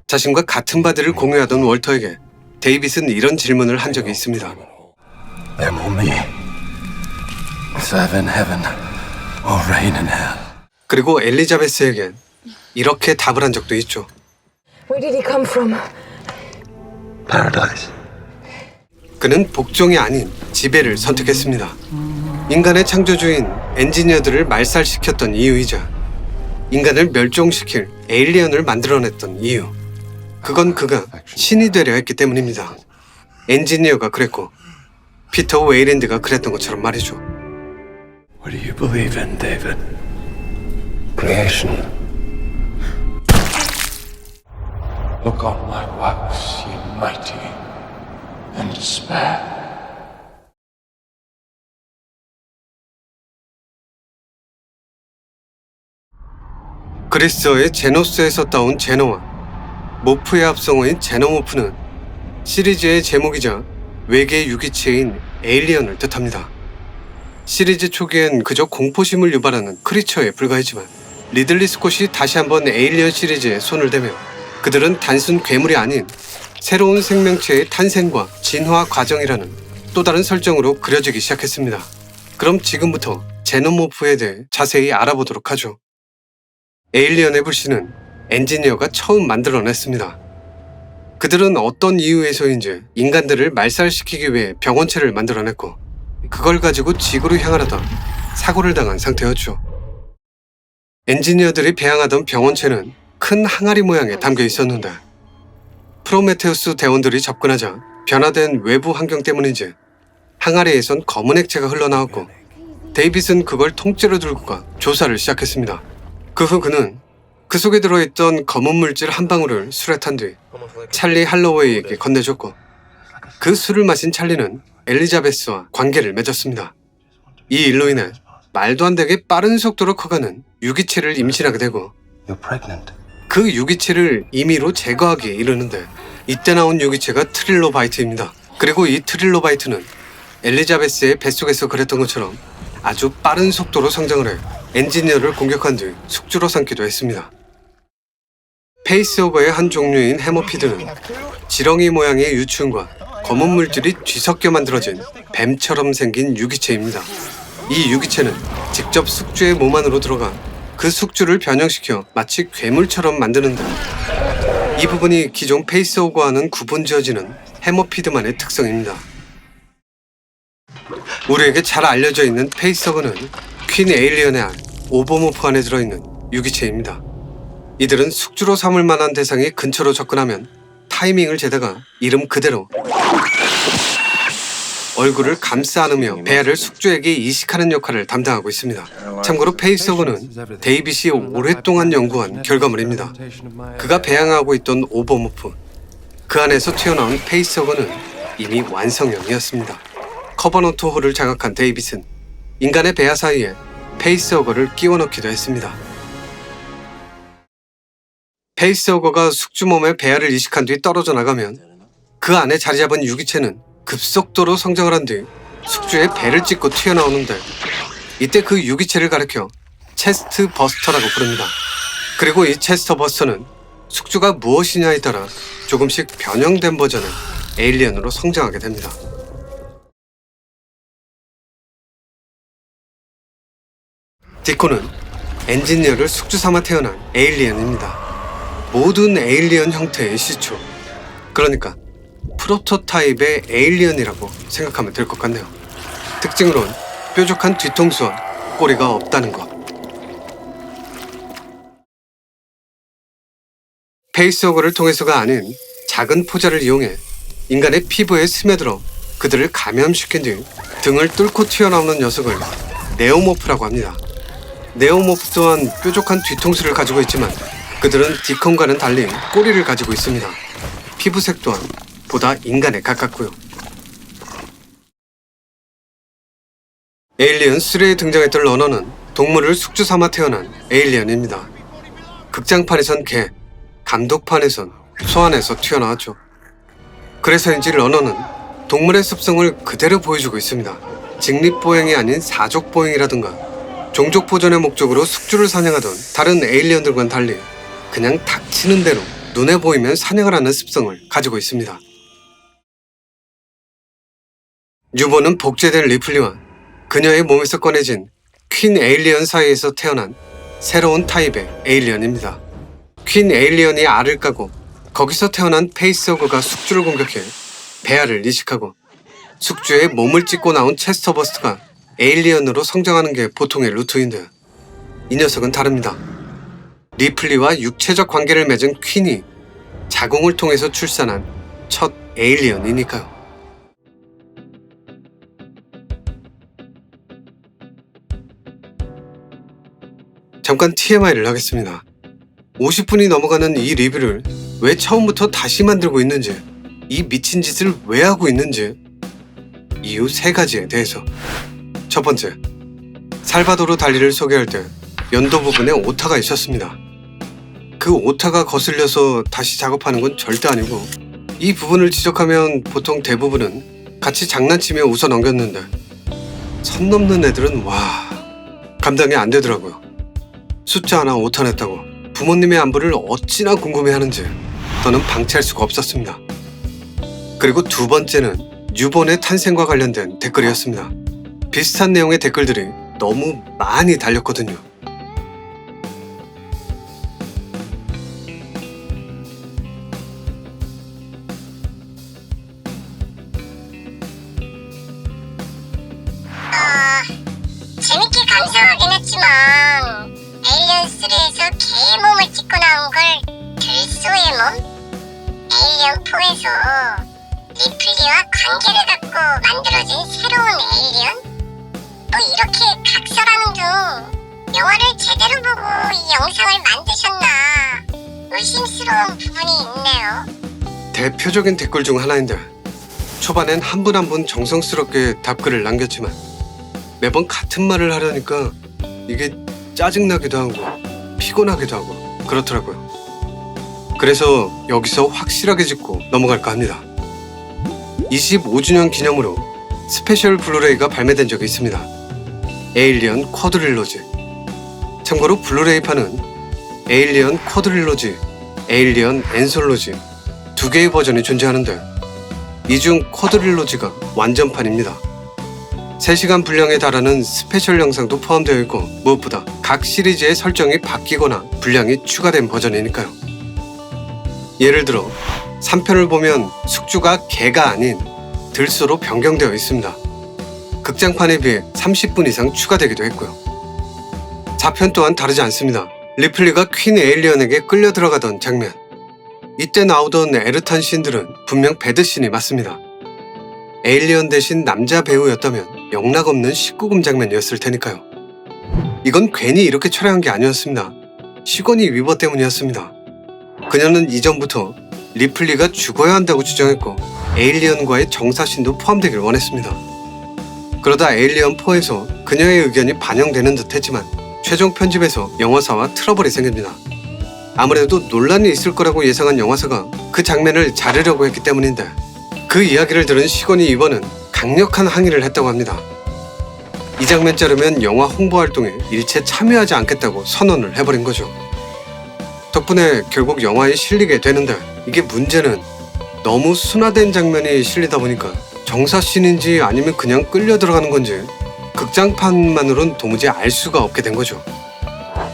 자신과 같은 바디를 공유하던 월터에게 데이빗은 이런 질문을 한 적이 있습니다. Them or me. Serve in heaven or reign in hell. 그리고 엘리자베스에겐 이렇게 답을 한 적도 있죠. Where did he come from? Paradise. 그는 복종이 아닌 지배를 선택했습니다. 인간의 창조주인 엔지니어들을 말살시켰던 이유이자 인간을 멸종시킬 에일리언을 만들어냈던 이유. 그건 그가 신이 되려 했기 때문입니다. 엔지니어가 그랬고 피터 웨이랜드가 그랬던 것처럼 말이죠. What do you believe in, David? Creation. Look on my works, ye mighty, and spare. 그리스어의 제노스에서 따온 제노와 모프의 합성어인 제노모프는 시리즈의 제목이자 외계 유기체인 에일리언을 뜻합니다. 시리즈 초기엔 그저 공포심을 유발하는 크리처에 불과했지만 리들리 스콧이 다시 한번 에일리언 시리즈에 손을 대며 그들은 단순 괴물이 아닌 새로운 생명체의 탄생과 진화 과정이라는 또 다른 설정으로 그려지기 시작했습니다. 그럼 지금부터 제노모프에 대해 자세히 알아보도록 하죠. 에일리언의 불씨는 엔지니어가 처음 만들어냈습니다. 그들은 어떤 이유에서인지 인간들을 말살시키기 위해 병원체를 만들어냈고 그걸 가지고 지구로 향하려다 사고를 당한 상태였죠. 엔지니어들이 배양하던 병원체는 큰 항아리 모양에 담겨 있었는데 프로메테우스 대원들이 접근하자 변화된 외부 환경 때문인지 항아리에선 검은 액체가 흘러나왔고 데이빗은 그걸 통째로 들고 가 조사를 시작했습니다. 그 후 그는 그 속에 들어있던 검은 물질 한 방울을 술에 탄 뒤 찰리 할로웨이에게 건네줬고 그 술을 마신 찰리는 엘리자베스와 관계를 맺었습니다. 이 일로 인해 말도 안 되게 빠른 속도로 커가는 유기체를 임신하게 되고 그 유기체를 임의로 제거하기에 이르는데 이때 나온 유기체가 트릴로바이트입니다. 그리고 이 트릴로바이트는 엘리자베스의 뱃속에서 그랬던 것처럼 아주 빠른 속도로 성장을 해 엔지니어를 공격한 뒤 숙주로 삼기도 했습니다. 페이스오버의 한 종류인 해머피드는 지렁이 모양의 유충과 검은 물질이 뒤섞여 만들어진 뱀처럼 생긴 유기체입니다. 이 유기체는 직접 숙주의 몸 안으로 들어가 그 숙주를 변형시켜 마치 괴물처럼 만드는데 이 부분이 기존 페이스오버와는 구분지어지는 해머피드만의 특성입니다. 우리에게 잘 알려져 있는 페이스오버는 퀸 에일리언의 안 오버모프 안에 들어있는 유기체입니다. 이들은 숙주로 삼을 만한 대상이 근처로 접근하면 타이밍을 재다가 이름 그대로 얼굴을 감싸 안으며 배아를 숙주에게 이식하는 역할을 담당하고 있습니다. 참고로 페이스오버는 데이빗이 오랫동안 연구한 결과물입니다. 그가 배양하고 있던 오버모프, 그 안에서 튀어나온 페이스오버는 이미 완성형이었습니다. 커버노트 홀을 장악한 데이빗은 인간의 배아 사이에 페이스오버를 끼워 넣기도 했습니다. 페이스오버가 숙주 몸에 배아를 이식한 뒤 떨어져 나가면 그 안에 자리 잡은 유기체는 급속도로 성장을 한 뒤 숙주의 배를 찢고 튀어나오는데 이때 그 유기체를 가리켜 체스트 버스터라고 부릅니다. 그리고 이 체스트 버스터는 숙주가 무엇이냐에 따라 조금씩 변형된 버전의 에일리언으로 성장하게 됩니다. 디코는 엔지니어를 숙주 삼아 태어난 에일리언입니다. 모든 에일리언 형태의 시초, 그러니까 프로토타입의 에일리언이라고 생각하면 될 것 같네요. 특징으론 뾰족한 뒤통수와 꼬리가 없다는 것. 페이스워커를 통해서가 아닌 작은 포자를 이용해 인간의 피부에 스며들어 그들을 감염시킨 뒤 등을 뚫고 튀어나오는 녀석을 네오모프라고 합니다. 네오모프 또한 뾰족한 뒤통수를 가지고 있지만 그들은 디콘과는 달리 꼬리를 가지고 있습니다. 피부색 또한 보다 인간에 가깝고요. 에일리언 3에 등장했던 러너는 동물을 숙주 삼아 태어난 에일리언입니다. 극장판에선 개, 감독판에선 소안에서 튀어나왔죠. 그래서인지 러너는 동물의 습성을 그대로 보여주고 있습니다. 직립보행이 아닌 사족보행이라든가 종족 보존의 목적으로 숙주를 사냥하던 다른 에일리언들과는 달리 그냥 닥치는 대로 눈에 보이면 사냥을 하는 습성을 가지고 있습니다. 유보는 복제된 리플리와 그녀의 몸에서 꺼내진 퀸 에일리언 사이에서 태어난 새로운 타입의 에일리언입니다. 퀸 에일리언이 알을 까고 거기서 태어난 페이스워커가 숙주를 공격해 배아를 이식하고 숙주의 몸을 찢고 나온 체스터버스트가 에일리언으로 성장하는 게 보통의 루트인데 이 녀석은 다릅니다. 리플리와 육체적 관계를 맺은 퀸이 자궁을 통해서 출산한 첫 에일리언이니까요. 잠깐 TMI를 하겠습니다. 50분이 넘어가는 이 리뷰를 왜 처음부터 다시 만들고 있는지, 이 미친 짓을 왜 하고 있는지 이유 3가지에 대해서. 첫 번째, 살바도르 달리를 소개할 때 연도 부분에 오타가 있었습니다. 그 오타가 거슬려서 다시 작업하는 건 절대 아니고, 이 부분을 지적하면 보통 대부분은 같이 장난치며 웃어 넘겼는데 선 넘는 애들은 와, 감당이 안 되더라고요. 숫자 하나 오타 냈다고 부모님의 안부를 어찌나 궁금해하는지 더는 방치할 수가 없었습니다. 그리고 두 번째는 뉴본의 탄생과 관련된 댓글이었습니다. 비슷한 내용의 댓글들이 너무 많이 달렸거든요. 재밌게 감상하긴 했지만 에일리언 3에서 개의 몸을 찍고 나온 걸 들소의 몸? 에일리언 4에서 리플리와 관계를 갖고 만들어진 새로운 에일리언? 뭐 이렇게 각설하는 중 영화를 제대로 보고 이 영상을 만드셨나 의심스러운 부분이 있네요. 대표적인 댓글 중 하나인데 초반엔 한 분 한 분 정성스럽게 답글을 남겼지만 매번 같은 말을 하려니까 이게 짜증나기도 하고 피곤하기도 하고 그렇더라고요. 그래서 여기서 확실하게 짚고 넘어갈까 합니다. 25주년 기념으로 스페셜 블루레이가 발매된 적이 있습니다. 에일리언 쿼드릴로지. 참고로 블루레이판은 에일리언 쿼드릴로지, 에일리언 앤솔로지 두 개의 버전이 존재하는데 이 중 쿼드릴로지가 완전판입니다. 3시간 분량에 달하는 스페셜 영상도 포함되어 있고 무엇보다 각 시리즈의 설정이 바뀌거나 분량이 추가된 버전이니까요. 예를 들어 3편을 보면 숙주가 개가 아닌 들소로 변경되어 있습니다. 극장판에 비해 30분 이상 추가되기도 했고요. 4편 또한 다르지 않습니다. 리플리가 퀸 에일리언에게 끌려 들어가던 장면, 이때 나오던 에르탄 씬들은 분명 배드씬이 맞습니다. 에일리언 대신 남자 배우였다면 영락없는 19금 장면이었을 테니까요. 이건 괜히 이렇게 촬영한 게 아니었습니다. 시거니 위버 때문이었습니다. 그녀는 이전부터 리플리가 죽어야 한다고 주장했고 에일리언과의 정사신도 포함되길 원했습니다. 그러다 에일리언 4에서 그녀의 의견이 반영되는 듯 했지만 최종 편집에서 영화사와 트러블이 생깁니다. 아무래도 논란이 있을 거라고 예상한 영화사가 그 장면을 자르려고 했기 때문인데 그 이야기를 들은 시거니 위버는 강력한 항의를 했다고 합니다. 이 장면 자르면 영화 홍보 활동에 일체 참여하지 않겠다고 선언을 해버린 거죠. 덕분에 결국 영화에 실리게 되는데 이게 문제는 너무 순화된 장면이 실리다 보니까 정사씬인지 아니면 그냥 끌려 들어가는 건지 극장판만으로는 도무지 알 수가 없게 된 거죠.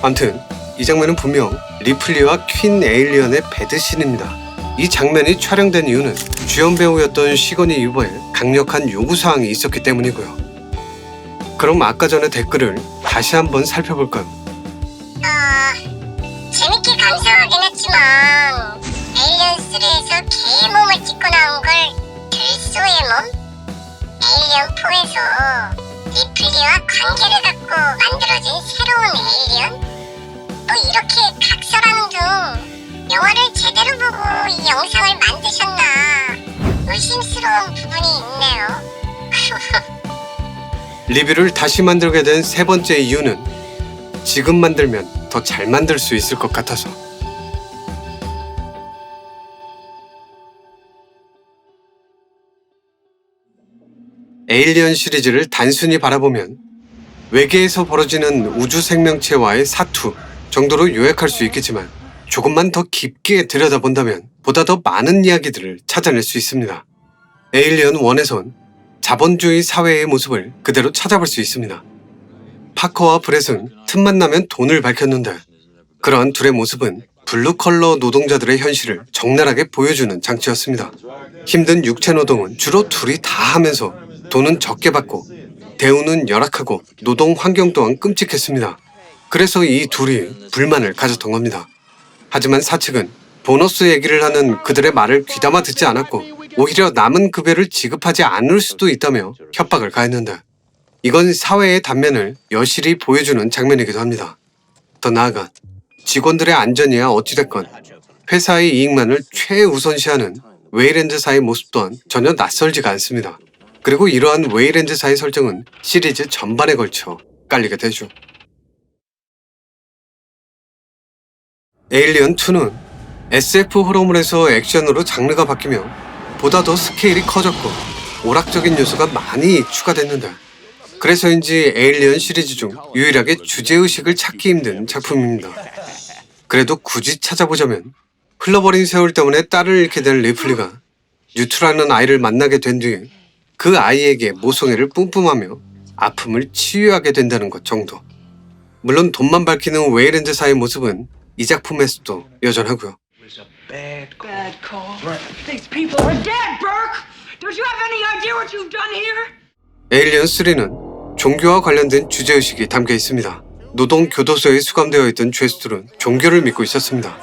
암튼 이 장면은 분명 리플리와 퀸 에일리언의 배드씬입니다. 이 장면이 촬영된 이유는 주연 배우였던 시거니 위버의 강력한 요구사항이 있었기 때문이고요. 그럼 아까 전에 댓글을 다시 한번 살펴볼까요? 재밌게 감상하긴 했지만 에일리언 3에서 개의 몸을 찍고 나온 걸 들소의 몸? 에일리언 4에서 리플리와 관계를 갖고 만들어진 새로운 에일리언? 뭐 이렇게 각설하는 중 영화를 제대로 보고 이 영상을 만드셨나 의심스러운 부분이 있네요. 리뷰를 다시 만들게 된 세 번째 이유는 지금 만들면 더 잘 만들 수 있을 것 같아서. 에일리언 시리즈를 단순히 바라보면 외계에서 벌어지는 우주 생명체와의 사투 정도로 요약할 수 있겠지만 조금만 더 깊게 들여다본다면 보다 더 많은 이야기들을 찾아낼 수 있습니다. 에일리언 1에선 자본주의 사회의 모습을 그대로 찾아볼 수 있습니다. 파커와 브렛은 틈만 나면 돈을 밝혔는데 그러한 둘의 모습은 블루컬러 노동자들의 현실을 적나라하게 보여주는 장치였습니다. 힘든 육체 노동은 주로 둘이 다 하면서 돈은 적게 받고 대우는 열악하고 노동 환경 또한 끔찍했습니다. 그래서 이 둘이 불만을 가졌던 겁니다. 하지만 사측은 보너스 얘기를 하는 그들의 말을 귀담아 듣지 않았고 오히려 남은 급여를 지급하지 않을 수도 있다며 협박을 가했는데 이건 사회의 단면을 여실히 보여주는 장면이기도 합니다. 더 나아가 직원들의 안전이야 어찌됐건 회사의 이익만을 최우선시하는 웨이랜드사의 모습 또한 전혀 낯설지가 않습니다. 그리고 이러한 웨이랜드사의 설정은 시리즈 전반에 걸쳐 깔리게 되죠. 에일리언 2는 SF 호러물에서 액션으로 장르가 바뀌며 보다 더 스케일이 커졌고 오락적인 요소가 많이 추가됐는데, 그래서인지 에일리언 시리즈 중 유일하게 주제의식을 찾기 힘든 작품입니다. 그래도 굳이 찾아보자면 흘러버린 세월 때문에 딸을 잃게 된 리플리가 뉴트라는 아이를 만나게 된 뒤에 그 아이에게 모성애를 뿜뿜하며 아픔을 치유하게 된다는 것 정도. 물론 돈만 밝히는 웨이랜드사의 모습은 이 작품에서도 여전하고요. Bad call. These people are dead, Burke! Don't you have any idea what you've done here? 에일리언 3는 종교와 관련된 주제의식이 담겨 있습니다. 노동 교도소에 수감되어 있던 죄수들은 종교를 믿고 있었습니다.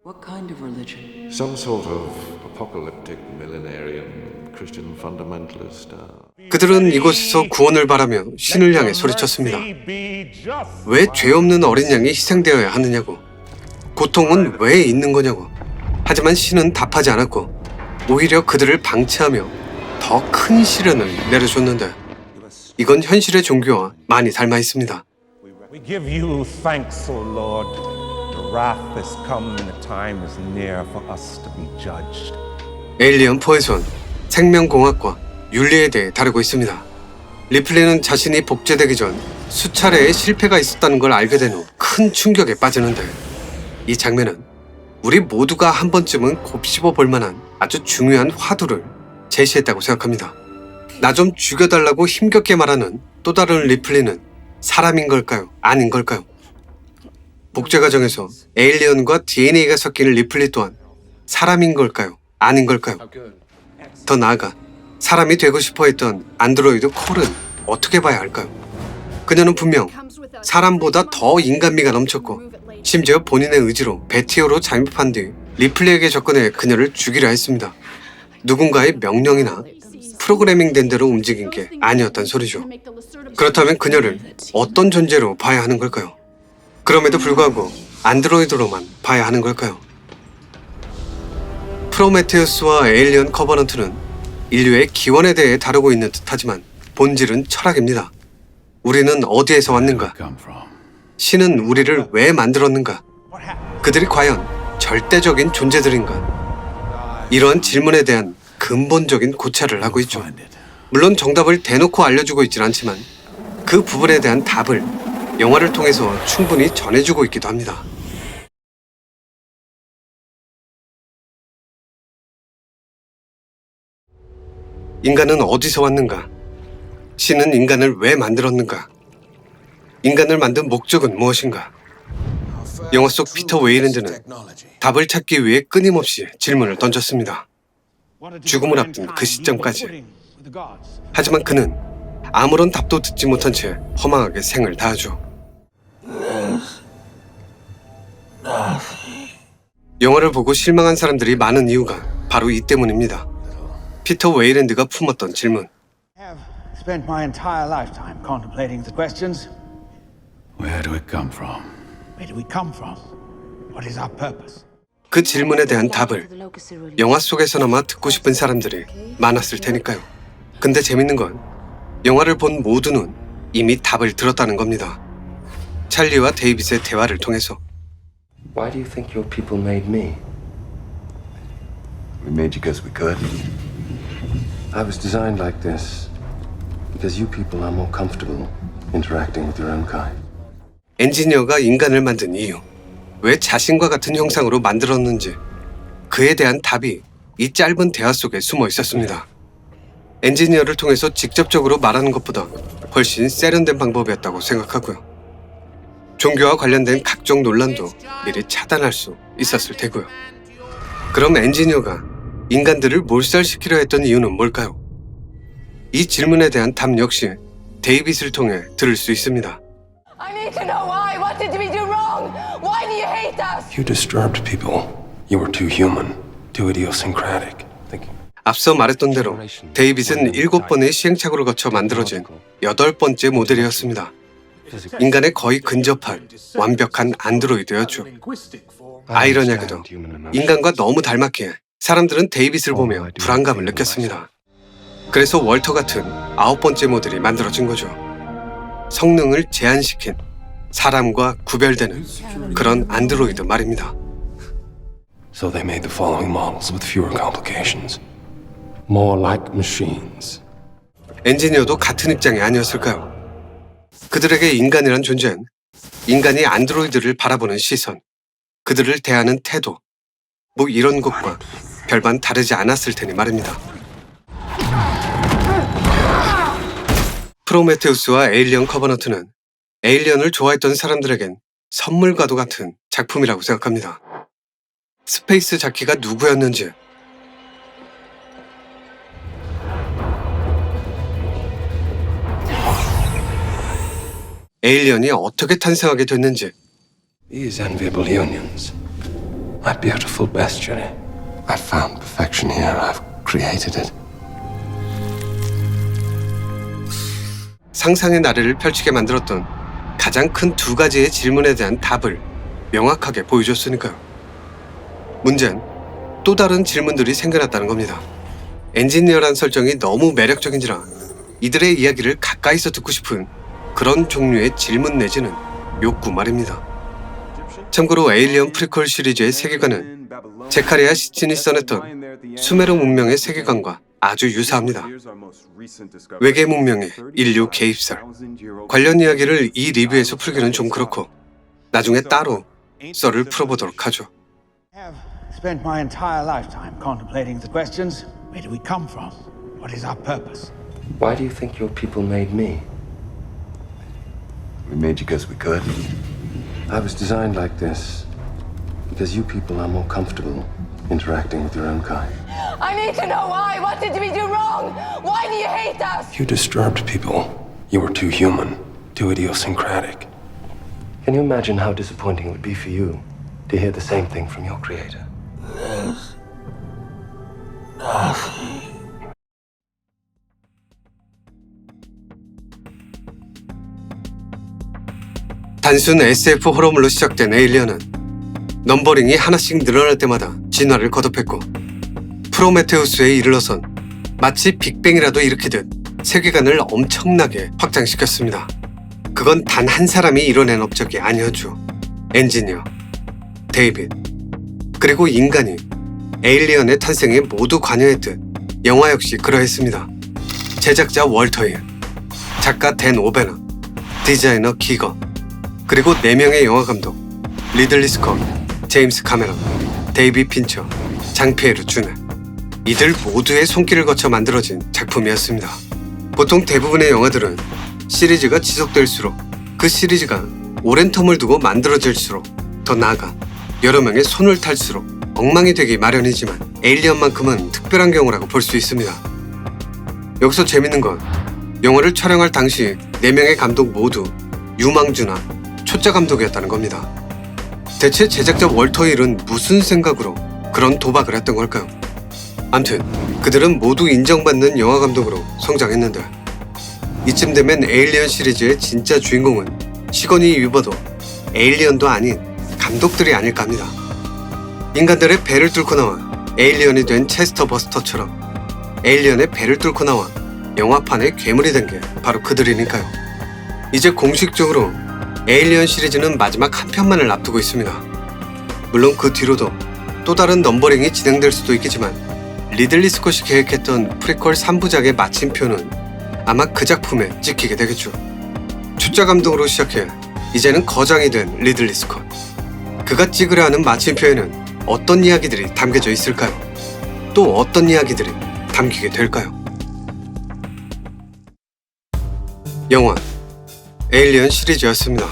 What kind of religion? Some sort of apocalyptic millenarian Christian fundamentalist. 그들은 이곳에서 구원을 바라며 신을 향해 소리쳤습니다. 왜 죄 없는 어린 양이 희생되어야 하느냐고. 고통은 왜 있는 거냐고. 하지만 신은 답하지 않았고 오히려 그들을 방치하며 더 큰 시련을 내려줬는데, 이건 현실의 종교와 많이 닮아 있습니다. We give you thanks, O Lord. The wrath has come and the time is near for us to be judged. 에일리언 4에선 생명공학과 윤리에 대해 다루고 있습니다. 리플리는 자신이 복제되기 전 수차례의 실패가 있었다는 걸 알게 된 후 큰 충격에 빠지는데, 이 장면은 우리 모두가 한 번쯤은 곱씹어 볼 만한 아주 중요한 화두를 제시했다고 생각합니다. 나 좀 죽여달라고 힘겹게 말하는 또 다른 리플리는 사람인 걸까요? 아닌 걸까요? 복제 과정에서 에일리언과 DNA가 섞인 리플리 또한 사람인 걸까요? 아닌 걸까요? 더 나아가 사람이 되고 싶어 했던 안드로이드 콜은 어떻게 봐야 할까요? 그녀는 분명 사람보다 더 인간미가 넘쳤고 심지어 본인의 의지로 베티오로 잠입한 뒤 리플리에게 접근해 그녀를 죽이려 했습니다. 누군가의 명령이나 프로그래밍된 대로 움직인 게 아니었단 소리죠. 그렇다면 그녀를 어떤 존재로 봐야 하는 걸까요? 그럼에도 불구하고 안드로이드로만 봐야 하는 걸까요? 프로메테우스와 에일리언 커버넌트는 인류의 기원에 대해 다루고 있는 듯하지만 본질은 철학입니다. 우리는 어디에서 왔는가? 신은 우리를 왜 만들었는가? 그들이 과연 절대적인 존재들인가? 이러한 질문에 대한 근본적인 고찰을 하고 있죠. 물론 정답을 대놓고 알려주고 있진 않지만 그 부분에 대한 답을 영화를 통해서 충분히 전해주고 있기도 합니다. 인간은 어디서 왔는가? 신은 인간을 왜 만들었는가? 인간을 만든 목적은 무엇인가? 영화 속 피터 웨이랜드는 답을 찾기 위해 끊임없이 질문을 던졌습니다. 죽음을 앞둔 그 시점까지. 하지만 그는 아무런 답도 듣지 못한 채 허망하게 생을 다하죠. 영화를 보고 실망한 사람들이 많은 이유가 바로 이 때문입니다. 피터 웨이랜드가 품었던 질문. Spent my entire lifetime contemplating the questions. Where do we come from? Where do we come from? What is our purpose? 그 질문에 대한 답을 영화 속에서나마 듣고 싶은 사람들이 많았을 테니까요. 근데 재밌는 건 영화를 본 모두는 이미 답을 들었다는 겁니다. 찰리와 데이빗의 대화를 통해서. Why do you think your people made me? We made you because we could. I was designed like this because you people are more comfortable interacting with your own kind. 엔지니어가 인간을 만든 이유, 왜 자신과 같은 형상으로 만들었는지 그에 대한 답이 이 짧은 대화 속에 숨어 있었습니다. 엔지니어를 통해서 직접적으로 말하는 것보다 훨씬 세련된 방법이었다고 생각하고요. 종교와 관련된 각종 논란도 미리 차단할 수 있었을 테고요. 그럼 엔지니어가 인간들을 몰살시키려 했던 이유는 뭘까요? 이 질문에 대한 답 역시 데이빗을 통해 들을 수 있습니다. I need to know why. What did we do wrong? Why do you hate us? You disturbed people. You were too human, too idiosyncratic. 앞서 말했던 대로 데이빗은 7번의 시행착오를 거쳐 만들어진 8번째 모델이었습니다. 인간에 거의 근접할 완벽한 안드로이드였죠. 아이러니하게도 인간과 너무 닮았기에 사람들은 데이빗을 보며 불안감을 느꼈습니다. 그래서 월터 같은 9번째 모델이 만들어진 거죠. 성능을 제한시킨 사람과 구별되는 그런 안드로이드 말입니다. So they made the following models with fewer complications. More like machines. 엔지니어도 같은 입장이 아니었을까요? 그들에게 인간이란 존재는 인간이 안드로이드를 바라보는 시선, 그들을 대하는 태도, 뭐 이런 것과 별반 다르지 않았을 테니 말입니다. 프로메테우스와 에일리언 커버넌트는 에일리언을 좋아했던 사람들에겐 선물과도 같은 작품이라고 생각합니다. 스페이스 자키가 누구였는지, 에일리언이 어떻게 탄생하게 됐는지, These enviable unions. My beautiful destiny. I found perfection here. I've created it. 상상의 나래를 펼치게 만들었던 가장 큰 두 가지의 질문에 대한 답을 명확하게 보여줬으니까요. 문제는 또 다른 질문들이 생겨났다는 겁니다. 엔지니어란 설정이 너무 매력적인지라 이들의 이야기를 가까이서 듣고 싶은 그런 종류의 질문 내지는 욕구 말입니다. 참고로 에일리언 프리퀄 시리즈의 세계관은 제카리아 시친이 써냈던 수메르 문명의 세계관과 아주 유사합니다. 외계 문명의 인류 개입설, 관련 이야기를 이 리뷰에서 풀기는 좀 그렇고 나중에 따로 썰을 풀어보도록 하죠. Spent my entire lifetime contemplating the questions. Where do we come from? What is our purpose? Why do you think your people made me? We made you because we could. I was designed like this because you people are more comfortable interacting with your own kind. I need to know why. What did we do wrong? Why do you hate us? You disturbed people. You were too human, too idiosyncratic. Can you imagine how disappointing it would be for you to hear the same thing from your creator? 단순 SF 호러물로 시작된 에일리언은 넘버링이 하나씩 늘어날 때마다 진화를 거듭했고 프로메테우스에 이르러선 마치 빅뱅이라도 일으키듯 세계관을 엄청나게 확장시켰습니다. 그건 단 한 사람이 이뤄낸 업적이 아니었죠. 엔지니어, 데이빗, 그리고 인간이 에일리언의 탄생에 모두 관여했듯 영화 역시 그러했습니다. 제작자 월터 힐, 작가 댄 오베너, 디자이너 기거, 그리고 4명의 영화감독 리들리 스콧, 제임스 카메론, 데이빗 핀처, 장피에르 주네, 이들 모두의 손길을 거쳐 만들어진 작품이었습니다. 보통 대부분의 영화들은 시리즈가 지속될수록 그 시리즈가 오랜 텀을 두고 만들어질수록 더 나아가 여러 명의 손을 탈수록 엉망이 되기 마련이지만 에일리언만큼은 특별한 경우라고 볼 수 있습니다. 여기서 재밌는 건 영화를 촬영할 당시 4명의 감독 모두 유망주나 초짜 감독이었다는 겁니다. 대체 제작자 월터 힐은 무슨 생각으로 그런 도박을 했던 걸까요? 암튼 그들은 모두 인정받는 영화 감독으로 성장했는데 이쯤 되면 에일리언 시리즈의 진짜 주인공은 시건이 입어도 에일리언도 아닌 감독들이 아닐까 합니다. 인간들의 배를 뚫고 나와 에일리언이 된 체스터 버스터처럼 에일리언의 배를 뚫고 나와 영화판의 괴물이 된 게 바로 그들이니까요. 이제 공식적으로 에일리언 시리즈는 마지막 한 편만을 앞두고 있습니다. 물론 그 뒤로도 또 다른 넘버링이 진행될 수도 있겠지만 리들리 스콧이 계획했던 프리퀄 3부작의 마침표는 아마 그 작품에 찍히게 되겠죠. 초짜 감독으로 시작해 이제는 거장이 된 리들리 스콧. 그가 찍으려 하는 마침표에는 어떤 이야기들이 담겨져 있을까요? 또 어떤 이야기들이 담기게 될까요? 영화 에일리언 시리즈였습니다.